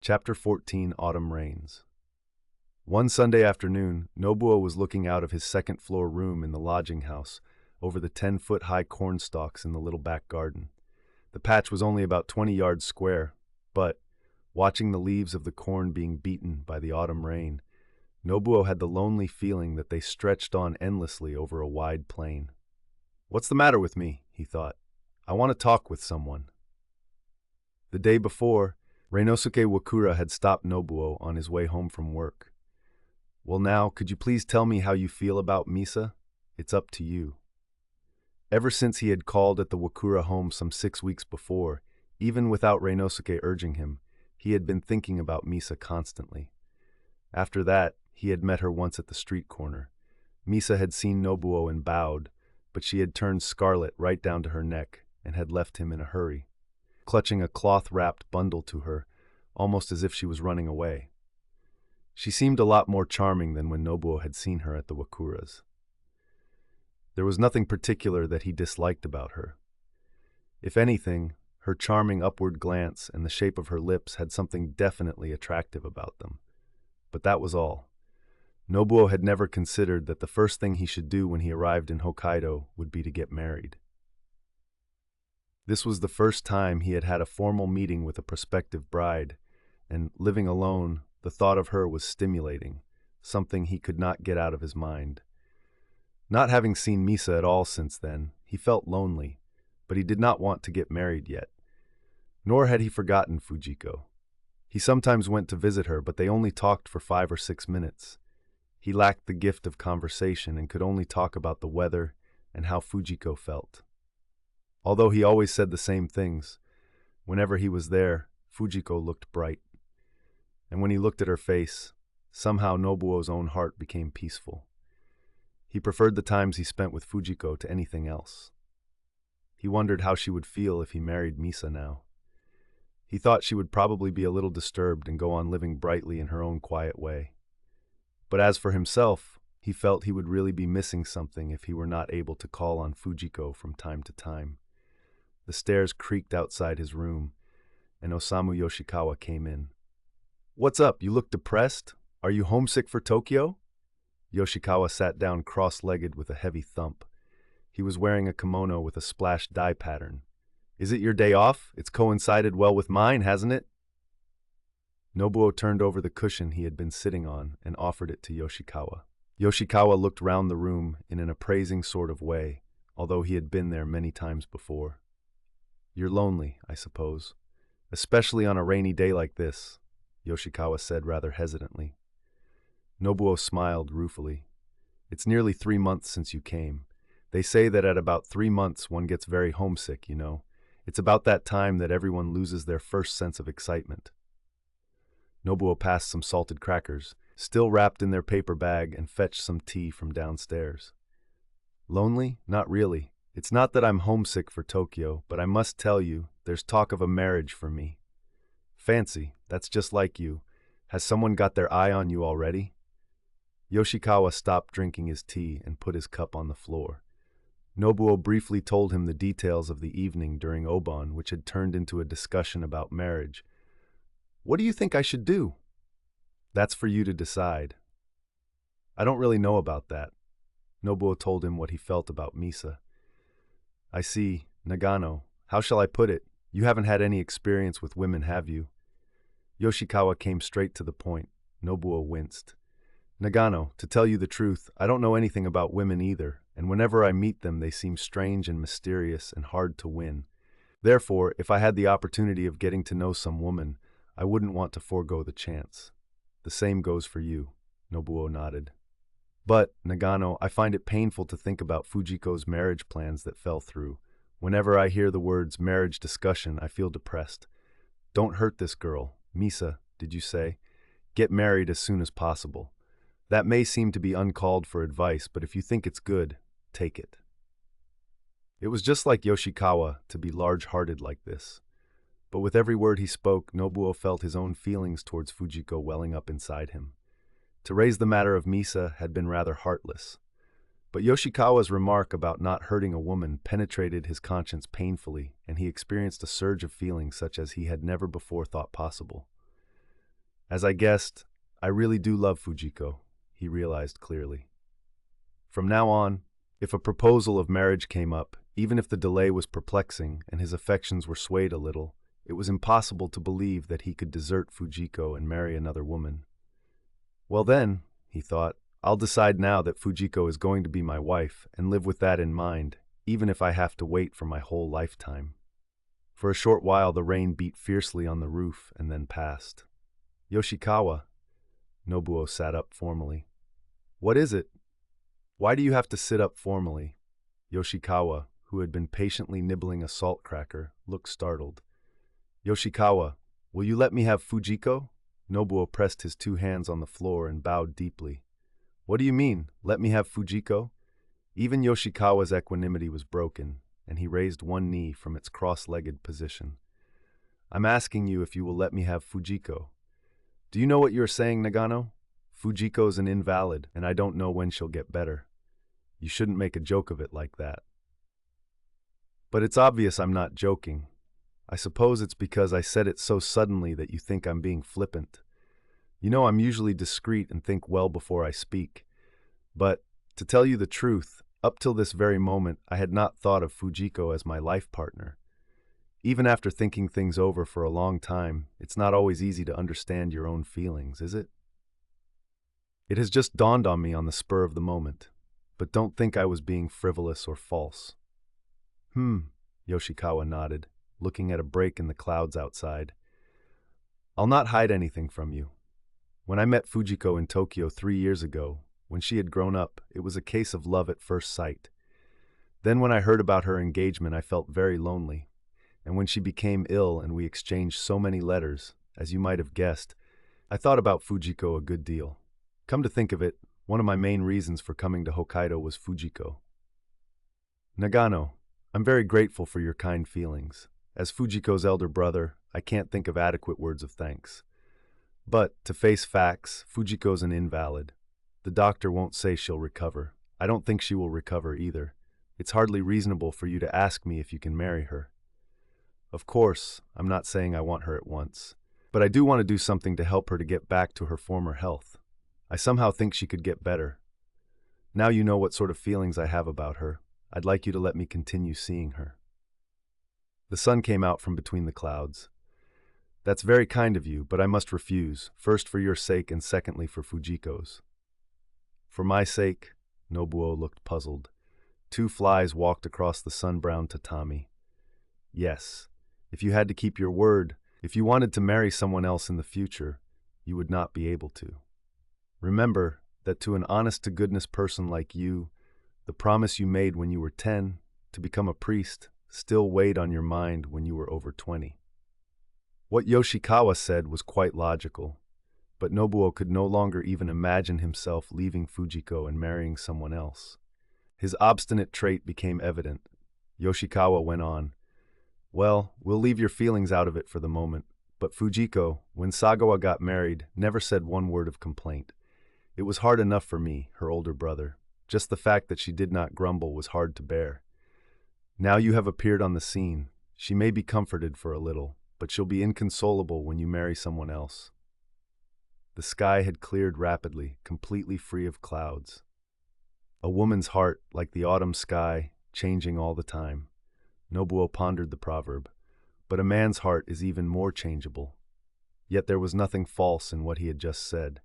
Chapter 14, Autumn Rains. One Sunday afternoon, Nobuo was looking out of his second-floor room in the lodging house over the 10-foot-high corn stalks in the little back garden. The patch was only about 20 yards square, but, watching the leaves of the corn being beaten by the autumn rain, Nobuo had the lonely feeling that they stretched on endlessly over a wide plain. "What's the matter with me?" he thought. "I want to talk with someone." The day before, Reinosuke Wakura had stopped Nobuo on his way home from work. "Well now, could you please tell me how you feel about Misa? It's up to you." Ever since he had called at the Wakura home some 6 weeks before, even without Reinosuke urging him, he had been thinking about Misa constantly. After that, he had met her once at the street corner. Misa had seen Nobuo and bowed, but she had turned scarlet right down to her neck and had left him in a hurry, clutching a cloth-wrapped bundle to her, almost as if she was running away. She seemed a lot more charming than when Nobuo had seen her at the Wakuras. There was nothing particular that he disliked about her. If anything, her charming upward glance and the shape of her lips had something definitely attractive about them. But that was all. Nobuo had never considered that the first thing he should do when he arrived in Hokkaido would be to get married. This was the first time he had had a formal meeting with a prospective bride, and living alone, the thought of her was stimulating, something he could not get out of his mind. Not having seen Misa at all since then, he felt lonely, but he did not want to get married yet. Nor had he forgotten Fujiko. He sometimes went to visit her, but they only talked for 5 or 6 minutes. He lacked the gift of conversation and could only talk about the weather and how Fujiko felt. Although he always said the same things, whenever he was there, Fujiko looked bright. And when he looked at her face, somehow Nobuo's own heart became peaceful. He preferred the times he spent with Fujiko to anything else. He wondered how she would feel if he married Misa now. He thought she would probably be a little disturbed and go on living brightly in her own quiet way. But as for himself, he felt he would really be missing something if he were not able to call on Fujiko from time to time. The stairs creaked outside his room, and Osamu Yoshikawa came in. "What's up? You look depressed? Are you homesick for Tokyo?" Yoshikawa sat down cross-legged with a heavy thump. He was wearing a kimono with a splashed dye pattern. "Is it your day off? It's coincided well with mine, hasn't it?" Nobuo turned over the cushion he had been sitting on and offered it to Yoshikawa. Yoshikawa looked round the room in an appraising sort of way, although he had been there many times before. "You're lonely, I suppose, especially on a rainy day like this," Yoshikawa said rather hesitantly. Nobuo smiled ruefully. "It's nearly 3 months since you came. They say that at about 3 months one gets very homesick, you know. It's about that time that everyone loses their first sense of excitement." Nobuo passed some salted crackers, still wrapped in their paper bag, and fetched some tea from downstairs. "Lonely? Not really. It's not that I'm homesick for Tokyo, but I must tell you, there's talk of a marriage for me." "Fancy, that's just like you. Has someone got their eye on you already?" Yoshikawa stopped drinking his tea and put his cup on the floor. Nobuo briefly told him the details of the evening during Obon, which had turned into a discussion about marriage. "What do you think I should do?" "That's for you to decide." "I don't really know about that." Nobuo told him what he felt about Misa. "I see. Nagano. How shall I put it? You haven't had any experience with women, have you?" Yoshikawa came straight to the point. Nobuo winced. "Nagano, to tell you the truth, I don't know anything about women either, and whenever I meet them they seem strange and mysterious and hard to win. Therefore, if I had the opportunity of getting to know some woman, I wouldn't want to forego the chance." "The same goes for you," Nobuo nodded. "But, Nagano, I find it painful to think about Fujiko's marriage plans that fell through. Whenever I hear the words marriage discussion, I feel depressed. Don't hurt this girl. Misa, did you say? Get married as soon as possible. That may seem to be uncalled for advice, but if you think it's good, take it." It was just like Yoshikawa to be large-hearted like this. But with every word he spoke, Nobuo felt his own feelings towards Fujiko welling up inside him. To raise the matter of Misa had been rather heartless. But Yoshikawa's remark about not hurting a woman penetrated his conscience painfully, and he experienced a surge of feeling such as he had never before thought possible. As I guessed, I really do love Fujiko, he realized clearly. From now on, if a proposal of marriage came up, even if the delay was perplexing and his affections were swayed a little, it was impossible to believe that he could desert Fujiko and marry another woman. Well then, he thought, I'll decide now that Fujiko is going to be my wife and live with that in mind, even if I have to wait for my whole lifetime. For a short while the rain beat fiercely on the roof and then passed. Yoshikawa. Nobuo sat up formally. What is it? Why do you have to sit up formally? Yoshikawa, who had been patiently nibbling a salt cracker, looked startled. Yoshikawa, will you let me have Fujiko? Nobuo pressed his two hands on the floor and bowed deeply. What do you mean, let me have Fujiko? Even Yoshikawa's equanimity was broken, and he raised one knee from its cross-legged position. I'm asking you if you will let me have Fujiko. Do you know what you're saying, Nagano? Fujiko's an invalid, and I don't know when she'll get better. You shouldn't make a joke of it like that. But it's obvious I'm not joking. I suppose it's because I said it so suddenly that you think I'm being flippant. You know, I'm usually discreet and think well before I speak. But, to tell you the truth, up till this very moment, I had not thought of Fujiko as my life partner. Even after thinking things over for a long time, it's not always easy to understand your own feelings, is it? It has just dawned on me on the spur of the moment, but don't think I was being frivolous or false. Yoshikawa nodded, looking at a break in the clouds outside. I'll not hide anything from you. When I met Fujiko in Tokyo 3 years ago, when she had grown up, it was a case of love at first sight. Then when I heard about her engagement, I felt very lonely. And when she became ill and we exchanged so many letters, as you might have guessed, I thought about Fujiko a good deal. Come to think of it, one of my main reasons for coming to Hokkaido was Fujiko. Nagano, I'm very grateful for your kind feelings. As Fujiko's elder brother, I can't think of adequate words of thanks. But, to face facts, Fujiko's an invalid. The doctor won't say she'll recover. I don't think she will recover either. It's hardly reasonable for you to ask me if you can marry her. Of course, I'm not saying I want her at once. But I do want to do something to help her to get back to her former health. I somehow think she could get better. Now you know what sort of feelings I have about her. I'd like you to let me continue seeing her. The sun came out from between the clouds. That's very kind of you, but I must refuse, first for your sake and secondly for Fujiko's. For my sake? Nobuo looked puzzled. Two flies walked across the sun-browned tatami. Yes, if you had to keep your word, if you wanted to marry someone else in the future, you would not be able to. Remember that to an honest-to-goodness person like you, the promise you made when you were 10 to become a priest still weighed on your mind when you were over 20. What Yoshikawa said was quite logical, but Nobuo could no longer even imagine himself leaving Fujiko and marrying someone else. His obstinate trait became evident. Yoshikawa went on, Well, we'll leave your feelings out of it for the moment, but Fujiko, when Sagawa got married, never said one word of complaint. It was hard enough for me, her older brother. Just the fact that she did not grumble was hard to bear. Now you have appeared on the scene. She may be comforted for a little, but she'll be inconsolable when you marry someone else. The sky had cleared rapidly, completely free of clouds. A woman's heart, like the autumn sky, changing all the time. Nobuo pondered the proverb, but a man's heart is even more changeable. Yet there was nothing false in what he had just said.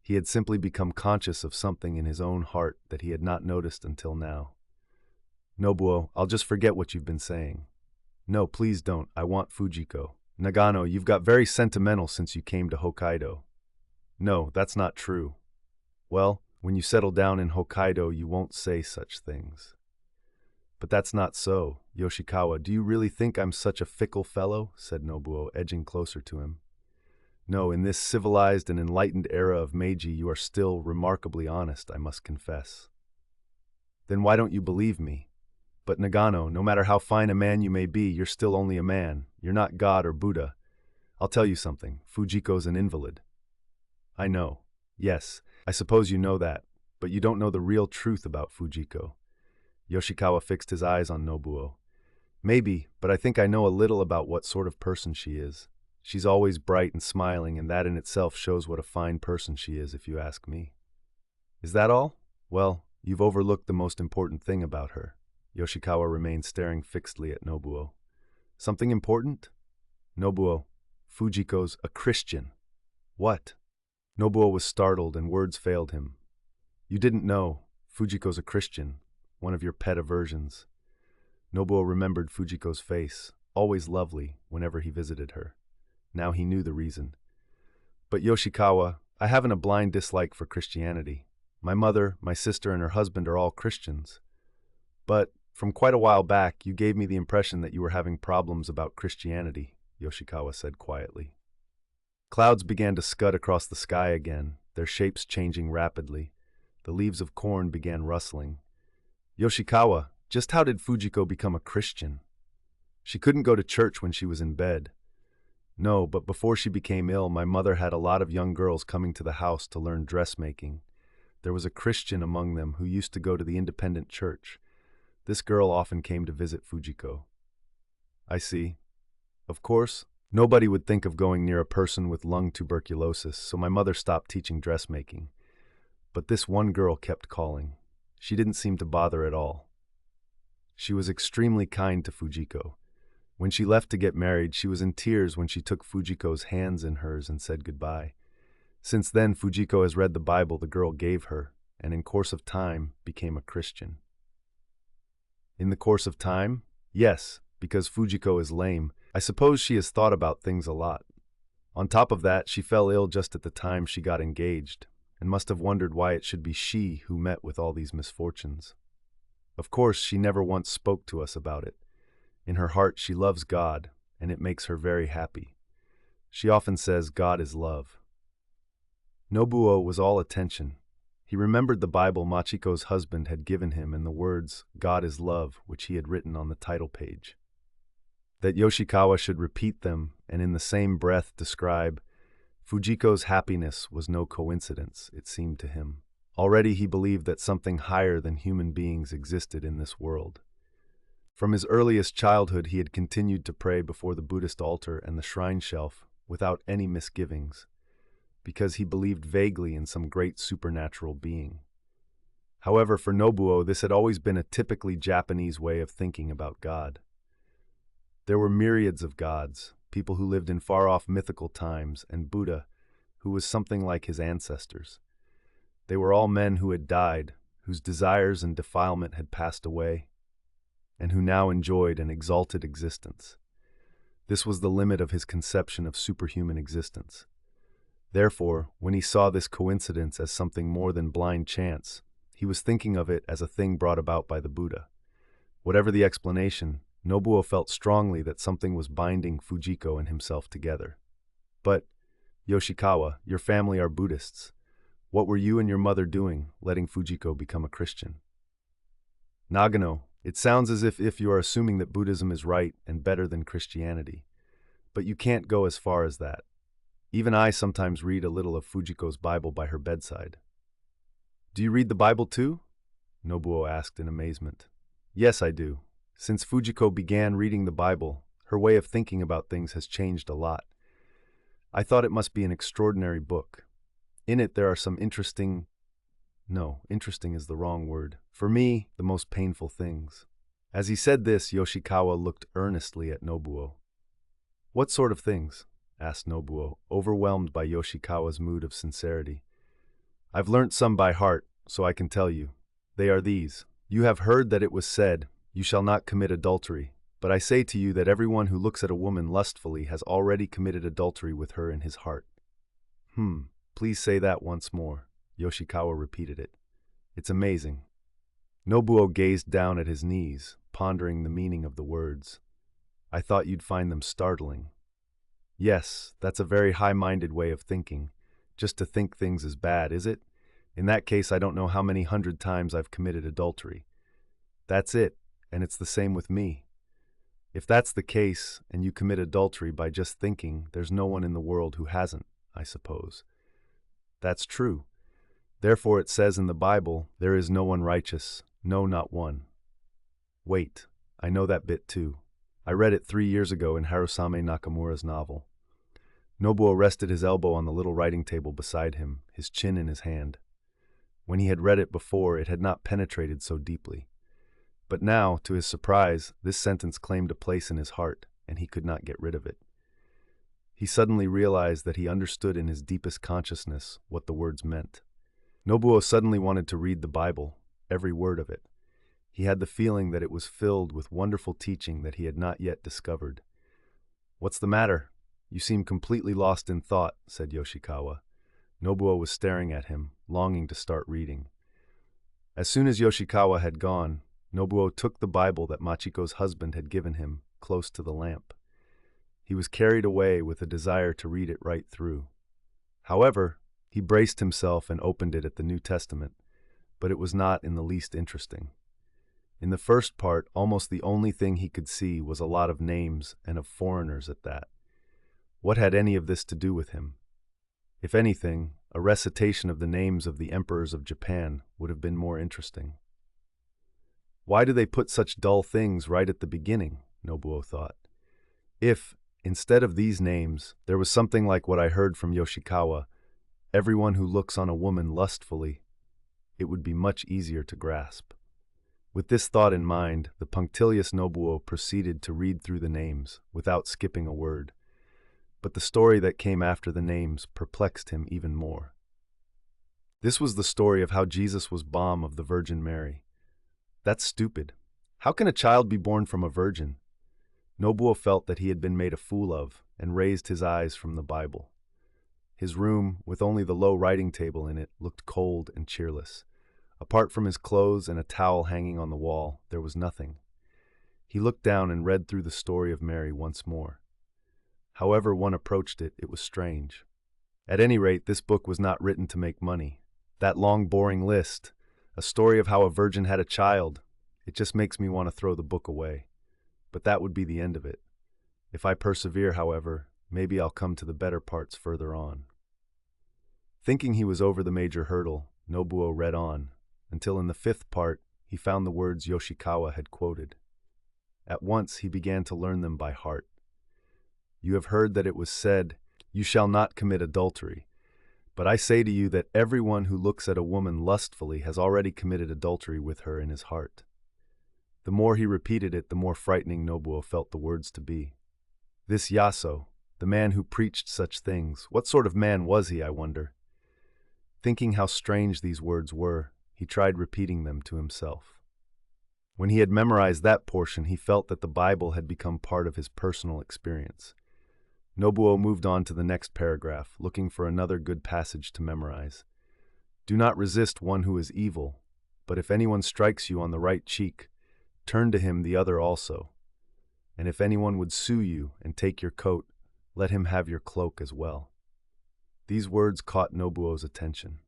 He had simply become conscious of something in his own heart that he had not noticed until now. Nobuo, I'll just forget what you've been saying. No, please don't. I want Fujiko. Nagano, you've got very sentimental since you came to Hokkaido. No, that's not true. Well, when you settle down in Hokkaido, you won't say such things. But that's not so. Yoshikawa, do you really think I'm such a fickle fellow? Said Nobuo, edging closer to him. No, in this civilized and enlightened era of Meiji, you are still remarkably honest, I must confess. Then why don't you believe me? But Nagano, no matter how fine a man you may be, you're still only a man. You're not God or Buddha. I'll tell you something. Fujiko's an invalid. I know. Yes, I suppose you know that, but you don't know the real truth about Fujiko. Yoshikawa fixed his eyes on Nobuo. Maybe, but I think I know a little about what sort of person she is. She's always bright and smiling, and that in itself shows what a fine person she is, if you ask me. Is that all? Well, you've overlooked the most important thing about her. Yoshikawa remained staring fixedly at Nobuo. Something important? Nobuo, Fujiko's a Christian. What? Nobuo was startled and words failed him. You didn't know. Fujiko's a Christian, one of your pet aversions. Nobuo remembered Fujiko's face, always lovely whenever he visited her. Now he knew the reason. But Yoshikawa, I haven't a blind dislike for Christianity. My mother, my sister, and her husband are all Christians. But from quite a while back, you gave me the impression that you were having problems about Christianity, Yoshikawa said quietly. Clouds began to scud across the sky again, their shapes changing rapidly. The leaves of corn began rustling. Yoshikawa, just how did Fujiko become a Christian? She couldn't go to church when she was in bed. No, but before she became ill, my mother had a lot of young girls coming to the house to learn dressmaking. There was a Christian among them who used to go to the independent church. This girl often came to visit Fujiko. I see. Of course, nobody would think of going near a person with lung tuberculosis, so my mother stopped teaching dressmaking. But this one girl kept calling. She didn't seem to bother at all. She was extremely kind to Fujiko. When she left to get married, she was in tears when she took Fujiko's hands in hers and said goodbye. Since then, Fujiko has read the Bible the girl gave her, and in course of time, became a Christian. In the course of time? Yes, because Fujiko is lame. I suppose she has thought about things a lot. On top of that, she fell ill just at the time she got engaged, and must have wondered why it should be she who met with all these misfortunes. Of course, she never once spoke to us about it. In her heart, she loves God, and it makes her very happy. She often says God is love. Nobuo was all attention. He remembered the Bible Machiko's husband had given him and the words, God is love, which he had written on the title page. That Yoshikawa should repeat them and in the same breath describe Fujiko's happiness was no coincidence, it seemed to him. Already he believed that something higher than human beings existed in this world. From his earliest childhood he had continued to pray before the Buddhist altar and the shrine shelf without any misgivings, because he believed vaguely in some great supernatural being. However, for Nobuo, this had always been a typically Japanese way of thinking about God. There were myriads of gods, people who lived in far-off mythical times, and Buddha, who was something like his ancestors. They were all men who had died, whose desires and defilement had passed away, and who now enjoyed an exalted existence. This was the limit of his conception of superhuman existence. Therefore, when he saw this coincidence as something more than blind chance, he was thinking of it as a thing brought about by the Buddha. Whatever the explanation, Nobuo felt strongly that something was binding Fujiko and himself together. But, Yoshikawa, your family are Buddhists. What were you and your mother doing, letting Fujiko become a Christian? Nagano, it sounds as if you are assuming that Buddhism is right and better than Christianity. But you can't go as far as that. Even I sometimes read a little of Fujiko's Bible by her bedside. Do you read the Bible too? Nobuo asked in amazement. Yes, I do. Since Fujiko began reading the Bible, her way of thinking about things has changed a lot. I thought it must be an extraordinary book. In it there are some interesting is the wrong word. For me, the most painful things. As he said this, Yoshikawa looked earnestly at Nobuo. What sort of things? Asked Nobuo, overwhelmed by Yoshikawa's mood of sincerity. I've learnt some by heart, so I can tell you. They are these. You have heard that it was said, you shall not commit adultery. But I say to you that everyone who looks at a woman lustfully has already committed adultery with her in his heart. Please say that once more. Yoshikawa repeated it. It's amazing. Nobuo gazed down at his knees, pondering the meaning of the words. I thought you'd find them startling. Yes, that's a very high-minded way of thinking. Just to think things is bad, is it? In that case, I don't know how many 100 times I've committed adultery. That's it, and it's the same with me. If that's the case, and you commit adultery by just thinking, there's no one in the world who hasn't, I suppose. That's true. Therefore it says in the Bible, there is no one righteous, no, not one. Wait, I know that bit too. I read it 3 years ago in Harusame Nakamura's novel. Nobuo rested his elbow on the little writing table beside him, his chin in his hand. When he had read it before, it had not penetrated so deeply. But now, to his surprise, this sentence claimed a place in his heart, and he could not get rid of it. He suddenly realized that he understood in his deepest consciousness what the words meant. Nobuo suddenly wanted to read the Bible, every word of it. He had the feeling that it was filled with wonderful teaching that he had not yet discovered. "What's the matter? You seem completely lost in thought," said Yoshikawa. Nobuo was staring at him, longing to start reading. As soon as Yoshikawa had gone, Nobuo took the Bible that Machiko's husband had given him close to the lamp. He was carried away with a desire to read it right through. However, he braced himself and opened it at the New Testament, but it was not in the least interesting. In the first part, almost the only thing he could see was a lot of names, and of foreigners at that. What had any of this to do with him? If anything, a recitation of the names of the emperors of Japan would have been more interesting. Why do they put such dull things right at the beginning? Nobuo thought. If, instead of these names, there was something like what I heard from Yoshikawa, everyone who looks on a woman lustfully, it would be much easier to grasp. With this thought in mind, the punctilious Nobuo proceeded to read through the names, without skipping a word. But the story that came after the names perplexed him even more. This was the story of how Jesus was born of the Virgin Mary. That's stupid. How can a child be born from a virgin? Nobuo felt that he had been made a fool of, and raised his eyes from the Bible. His room, with only the low writing table in it, looked cold and cheerless. Apart from his clothes and a towel hanging on the wall, there was nothing. He looked down and read through the story of Mary once more. However one approached it, it was strange. At any rate, this book was not written to make money. That long, boring list, a story of how a virgin had a child, it just makes me want to throw the book away. But that would be the end of it. If I persevere, however, maybe I'll come to the better parts further on. Thinking he was over the major hurdle, Nobuo read on, until in the 5th part he found the words Yoshikawa had quoted. At once he began to learn them by heart. You have heard that it was said, "You shall not commit adultery." But I say to you that everyone who looks at a woman lustfully has already committed adultery with her in his heart. The more he repeated it, the more frightening Nobuo felt the words to be. This Yaso, the man who preached such things, what sort of man was he, I wonder? Thinking how strange these words were, he tried repeating them to himself. When he had memorized that portion, he felt that the Bible had become part of his personal experience. Nobuo moved on to the next paragraph, looking for another good passage to memorize. Do not resist one who is evil, but if anyone strikes you on the right cheek, turn to him the other also. And if anyone would sue you and take your coat, let him have your cloak as well. These words caught Nobuo's attention.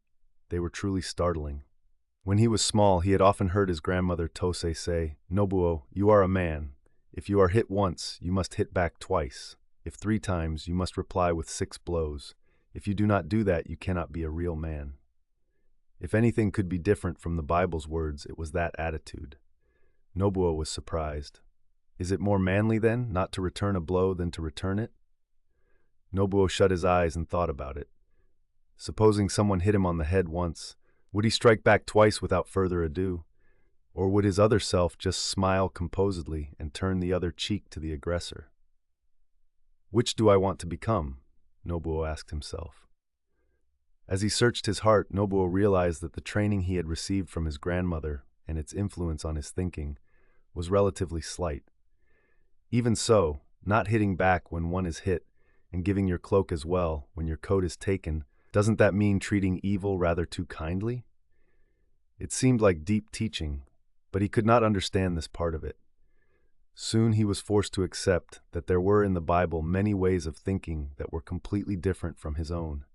They were truly startling. When he was small, he had often heard his grandmother Tose say, "Nobuo, you are a man. If you are hit once, you must hit back twice. If 3 times, you must reply with 6 blows. If you do not do that, you cannot be a real man." If anything could be different from the Bible's words, it was that attitude. Nobuo was surprised. Is it more manly, then, not to return a blow than to return it? Nobuo shut his eyes and thought about it. Supposing someone hit him on the head once, would he strike back twice without further ado? Or would his other self just smile composedly and turn the other cheek to the aggressor? Which do I want to become? Nobuo asked himself. As he searched his heart, Nobuo realized that the training he had received from his grandmother and its influence on his thinking was relatively slight. Even so, not hitting back when one is hit and giving your cloak as well when your coat is taken, doesn't that mean treating evil rather too kindly? It seemed like deep teaching, but he could not understand this part of it. Soon he was forced to accept that there were in the Bible many ways of thinking that were completely different from his own.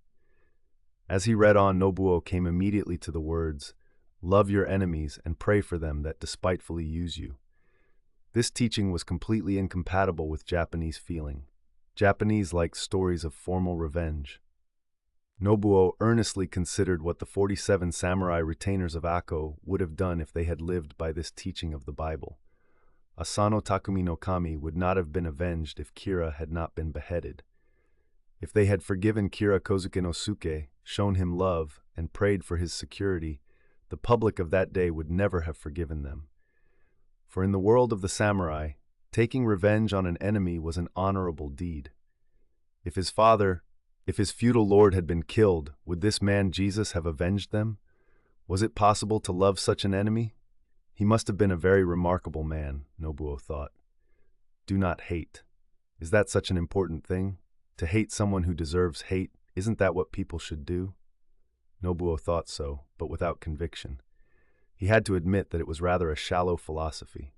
As he read on, Nobuo came immediately to the words, "Love your enemies and pray for them that despitefully use you." This teaching was completely incompatible with Japanese feeling. Japanese liked stories of formal revenge. Nobuo earnestly considered what the 47 samurai retainers of Akko would have done if they had lived by this teaching of the Bible. Asano Takumi no Kami would not have been avenged if Kira had not been beheaded. If they had forgiven Kira Kozuke no Suke, shown him love, and prayed for his security, the public of that day would never have forgiven them. For in the world of the samurai, taking revenge on an enemy was an honorable deed. If his feudal lord had been killed, would this man Jesus have avenged them? Was it possible to love such an enemy? He must have been a very remarkable man, Nobuo thought. Do not hate. Is that such an important thing? To hate someone who deserves hate, isn't that what people should do? Nobuo thought so, but without conviction. He had to admit that it was rather a shallow philosophy.